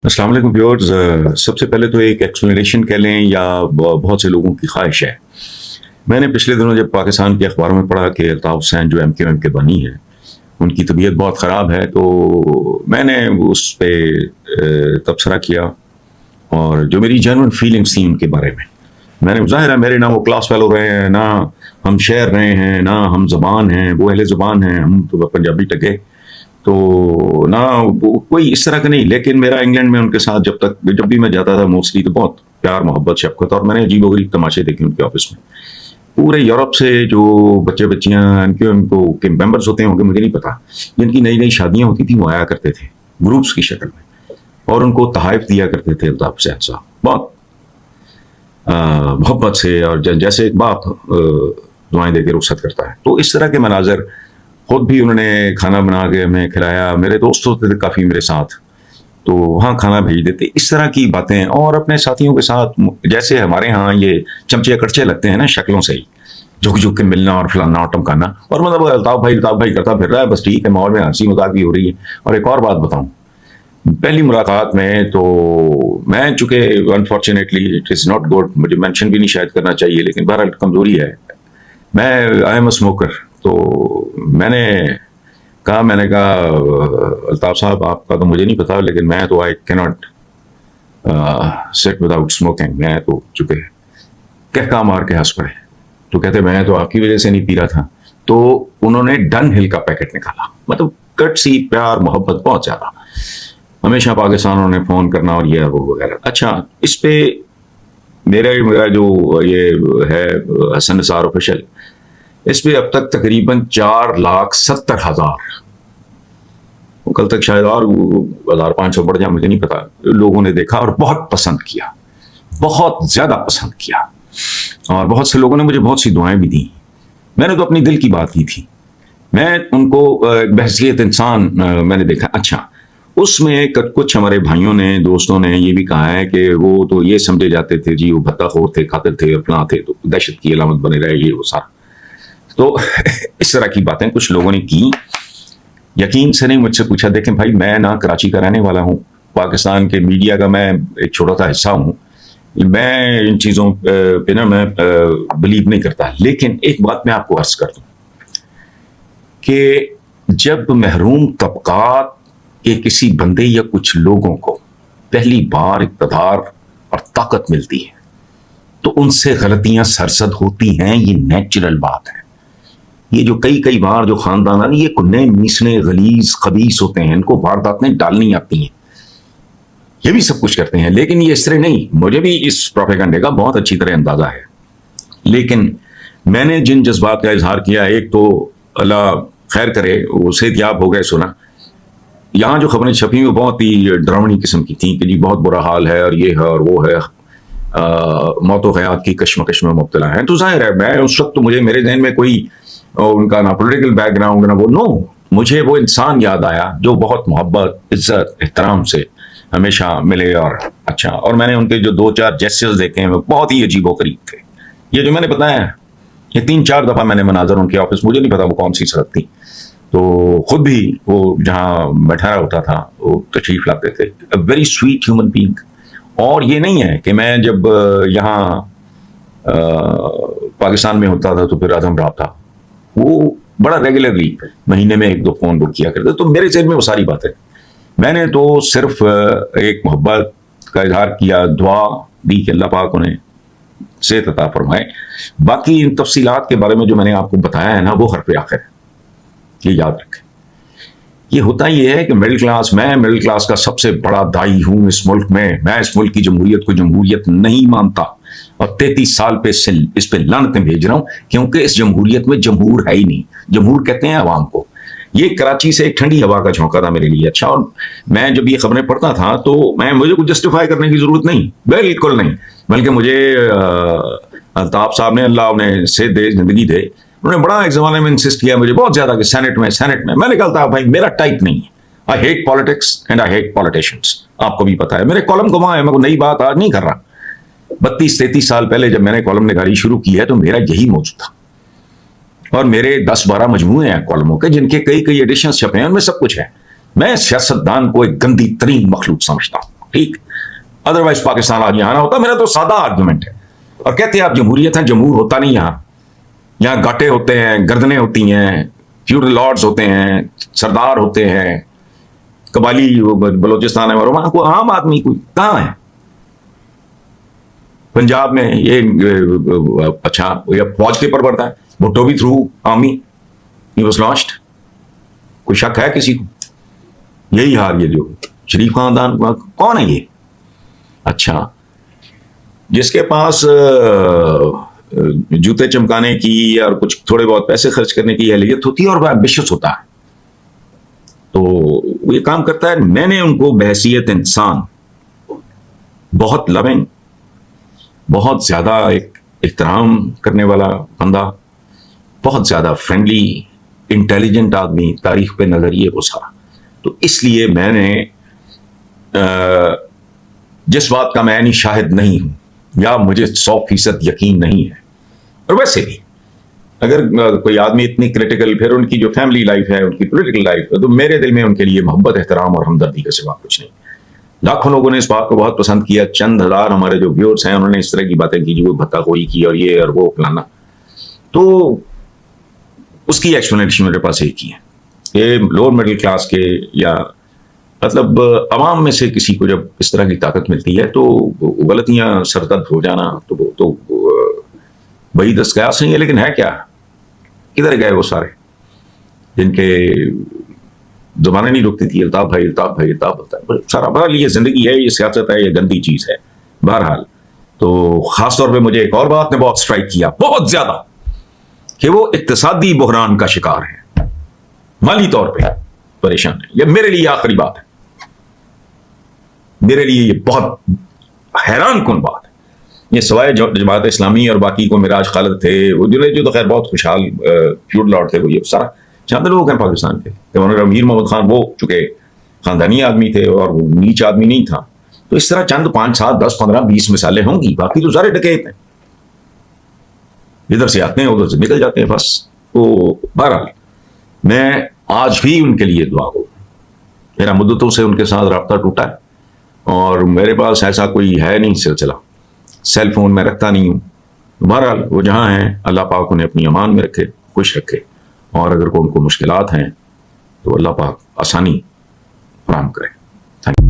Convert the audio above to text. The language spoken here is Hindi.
अस्सलाम वालेकुम व्यूअर्स। सबसे पहले तो एक एक्सप्लेनेशन कह लें या बहुत से लोगों की ख्वाहिश है। मैंने पिछले दिनों जब पाकिस्तान के अखबारों में पढ़ा कि अल्ताफ हुसैन जो एम के बनी है उनकी तबीयत बहुत ख़राब है, तो मैंने उस पर तबसरा किया और जो मेरी जेन्युइन फीलिंग्स थी उनके बारे में मैंने, ज़ाहिर है मेरे ना वो क्लास फेलो रहे हैं, ना हम शेर रहे हैं, ना हम ज़बान हैं, वो अहले ज़बान हैं, हम तो पंजाबी टके, तो ना कोई इस तरह का नहीं। लेकिन मेरा इंग्लैंड में उनके साथ जब भी मैं जाता था मोस्टली तो बहुत प्यार मोहब्बत शफकत, और मैंने अजीब-ओ-गरीब तमाशे देखे उनके ऑफिस में। पूरे यूरोप से जो बच्चे बच्चियां उनको के मेंबर्स होते होंगे मुझे नहीं पता, जिनकी नई नई शादियां होती थी वो आया करते थे ग्रुप्स की शक्ल में और उनको तहाइफ दिया करते थे अल्ताफ हुसैन साहब बहुत मोहब्बत से, और जैसे एक बाप दुआएं देकर रुखसत करता है। तो इस तरह के मनाजर खुद भी उन्होंने खाना बना के हमें खिलाया, मेरे दोस्त होते थे काफ़ी मेरे साथ, तो वहाँ खाना भेज देते, इस तरह की बातें। और अपने साथियों के साथ जैसे हमारे यहाँ ये चमचे कड़चे लगते हैं ना शक्लों से ही, झुक झुक के मिलना और फलाना और टमकाना, और मतलब अल्ताफ भाई करता फिर रहा है, बस ठीक है, माहौल में हंसी मजाक भी हो रही है। और एक और बात बताऊं, पहली मुलाकात में तो मैं, चूंकि unfortunately it is not good, मुझे मेंशन भी नहीं शायद करना चाहिए, लेकिन बहरहाल कमजोरी है, मैं आई एम अ स्मोकर। तो मैंने कहा अल्ताफ साहब आपका तो मुझे नहीं पता, लेकिन मैं तो I can not sit without smoking. मैं तो चुके कहका मार के हंस पड़े, तो कहते मैं तो आपकी वजह से नहीं पी रहा था। तो उन्होंने डन हिल का पैकेट निकाला, मतलब कटसी प्यार मोहब्बत बहुत ज्यादा, हमेशा पाकिस्तान उन्होंने फोन करना और ये वो वगैरह। अच्छा, इस पे मेरा जो ये है हसन निसार ऑफिशियल, इस पे अब तक तकरीबन 4,70,000, कल तक शायद और 1,500 बढ़ जाए मुझे नहीं पता, लोगों ने देखा और बहुत पसंद किया, बहुत ज्यादा पसंद किया। और बहुत से लोगों ने मुझे बहुत सी दुआएं भी दी। मैंने तो अपनी दिल की बात की थी, मैं उनको बहसियत इंसान मैंने देखा। अच्छा, उसमें कुछ हमारे भाइयों ने, दोस्तों ने ये भी कहा है कि वो तो ये समझे जाते थे जी वो भत्ताखोर थे, कातिल थे, अपना थे, तो दहशत की अलामत बने रहे, ये वो सारा। तो इस तरह की बातें कुछ लोगों ने की, यकीन से नहीं मुझसे पूछा। देखें भाई, मैं ना कराची का रहने वाला हूँ, पाकिस्तान के मीडिया का मैं एक छोटा सा हिस्सा हूँ, मैं इन चीज़ों पे ना मैं बिलीव नहीं करता। लेकिन एक बात मैं आपको अर्ज कर दूं कि जब महरूम तबकात के किसी बंदे या कुछ लोगों को पहली बार इक़्तिदार और ताकत मिलती है तो उनसे गलतियां सरसद होती हैं, ये नेचुरल बात है। ये जो कई बार जो खानदान ये कुन्ने मीसने गलीज खबीस होते हैं, इनको वारदातें डालनी आती हैं, ये भी सब कुछ करते हैं, लेकिन ये इस तरह नहीं। मुझे भी इस प्रोपेगेंडे का बहुत अच्छी तरह अंदाजा है, लेकिन मैंने जिन जज्बात का इजहार किया, एक तो अल्लाह खैर करे वो सेहतियाब हो गए सुना, यहाँ जो खबरें छपी वो बहुत ही डरावनी किस्म की थी कि जी बहुत बुरा हाल है और ये है और वो है, मौतो हयात की कश्मकश में मुब्तला है। तो जाहिर है मैं उस वक्त तो मुझे मेरे जहन में कोई उनका ना पॉलिटिकल बैकग्राउंड ना वो, नो, मुझे वो इंसान याद आया जो बहुत मोहब्बत इज्जत एहतराम से हमेशा मिले। और अच्छा, और मैंने उनके जो 2-4 जेस्चर्स देखे हैं वो बहुत ही अजीबोगरीब थे। ये जो मैंने बताया, ये 3-4 दफा मैंने मनाजर उनके ऑफिस, मुझे नहीं पता वो कौन सी सड़क थी, तो खुद भी वो जहाँ बैठा होता था वो तशरीफ लाते थे। A very sweet human being. और ये नहीं है कि मैं जब यहाँ पाकिस्तान में होता था तो फिर अदम रहा था, वो बड़ा रेगुलरली महीने में 1-2 फोन बुक किया करते, तो मेरे जेब में वो सारी बातें। मैंने तो सिर्फ एक मोहब्बत का इजहार किया, दुआ दी कि अल्लाह पाक उन्हें सेहत अता फरमाए। बाकी इन तफसीलात के बारे में जो मैंने आपको बताया है ना, वो हरफ आखिर है, ये याद रखें। ये होता ये है कि मैं मिडिल क्लास का सबसे बड़ा दाई हूं इस मुल्क में। मैं इस मुल्क की जमहूरियत को जमहूरियत नहीं मानता और 33 साल पे इस पे लानतें भेज रहा हूं, क्योंकि इस जमहूरियत में जमहूर है ही नहीं। जमहूर कहते हैं अवाम को। ये कराची से एक ठंडी हवा का झोंका था मेरे लिए। अच्छा, और मैं जब ये खबरें पढ़ता था तो मुझे कुछ जस्टिफाई करने की जरूरत नहीं, बिल्कुल नहीं, बल्कि मुझे अल्ताफ साहब ने, अल्लाह उन्हें सेहत दे, जिंदगी दे, उन्होंने बड़ा एक जमाने में इंसिस्ट किया मुझे बहुत ज्यादा कि सेनेट में। मैंने कहा था भाई मेरा टाइप नहीं है, I hate politics and I hate politicians. आपको भी पता है मेरे कॉलम को, मैं कोई नई बात आज नहीं कर रहा। 32-33 साल पहले जब मैंने कॉलम निगारी शुरू की है तो मेरा यही मौजू था, और मेरे 10-12 मजमूए हैं कॉलमों के, जिनके कई एडिशंस छपे हैं, उनमें सब कुछ है। मैं सियासतदान को एक गंदी तरीन मखलूक समझता हूं। ठीक, अदरवाइज पाकिस्तान आज यहाँ ना होता। मेरा तो सादा आर्गुमेंट है। और कहते हैं आप जमहूरियत है, जमहूर होता नहीं यहाँ। यहाँ गाटे होते हैं, गर्दनें होती हैं, फ्यूडल लॉर्ड्स होते हैं, सरदार होते हैं, कबाली बलोचिस्तान है, और वहां को आम आदमी कोई कहाँ है? पंजाब में ये अच्छा ये फौज के पर बढ़ता है। भुट्टो भी through army, he was lost. कोई शक है किसी को? यही हाल, ये जो शरीफ खानदान कौन है ये? अच्छा, जिसके पास जूते चमकाने की और कुछ थोड़े बहुत पैसे खर्च करने की अहलियत होती है और वह एम्बिशियस होता है, तो वो ये काम करता है। मैंने उनको बहैसियत इंसान बहुत लविंग, बहुत ज्यादा एक एहतराम करने वाला बंदा, बहुत ज्यादा फ्रेंडली, इंटेलिजेंट आदमी, तारीख पे नजरिए वो सारा। तो इसलिए मैंने जिस बात का मैं शाहिद नहीं हूं या मुझे 100% यकीन नहीं है, और वैसे भी अगर कोई आदमी इतनी क्रिटिकल, फिर उनकी जो फैमिली लाइफ है, उनकी पॉलिटिकल लाइफ है, तो मेरे दिल में उनके लिए मोहब्बत, एहतराम और हमदर्दी के सिवा कुछ नहीं। लाखों लोगों ने इस बात को बहुत पसंद किया। चंद हजार हमारे जो व्यूअर्स हैं उन्होंने इस तरह की बातें की, जो भत्ताखोरी की और ये और वो फलाना। तो उसकी एक्सप्लेनेशन मेरे पास एक ही है कि लोअर मिडिल क्लास के या मतलब अवाम में से किसी को जब इस तरह की ताकत मिलती है तो गलतियां सरदर्द हो जाना तो बड़ी दस्तयास नहीं है। लेकिन है क्या, किधर गए वो सारे जिनके जुबानें नहीं रुकती थी? अल्ताफ भाई, अल्ताफ भाई, अल्ताफ होता है सारा। बहरहाल ये जिंदगी है, ये सियासत है, ये गंदी चीज है। बहरहाल तो खासतौर पे मुझे एक और बात ने बहुत स्ट्राइक किया, बहुत ज्यादा, कि वो इक्तिसादी बुहरान का शिकार है, माली तौर पे परेशान है। ये मेरे लिए आखिरी बात है, मेरे लिए ये बहुत हैरान कुन बात है। ये सवाए जमात इस्लामी और बाकी को मिराज खालिद थे, वो जो तो खैर बहुत खुशहाल फ्यूडल लॉर्ड थे, वो ये सारा चंद लोग हैं पाकिस्तान के। अमीर मोहम्मद खान वो चूंकि खानदानी आदमी थे और वो नीच आदमी नहीं था, तो इस तरह चंद 5, 7, 10, 15, 20 मिसालें होंगी। बाकी तो सारे डकैत हैं, इधर से आते हैं उधर से निकल जाते हैं बस। तो बहरहाल मैं आज भी उनके लिए दुआ करूं। मेरा मुद्दतों से उनके साथ रब्ता टूटा है और मेरे पास ऐसा कोई है नहीं सिलसिला, सेल फोन में रखता नहीं हूं। बहरहाल वो जहां हैं, अल्लाह पाक उन्हें अपनी अमान में रखे, खुश रखे, और अगर उनको मुश्किलात हैं तो अल्लाह पाक आसानी फराहम करे। Thank you.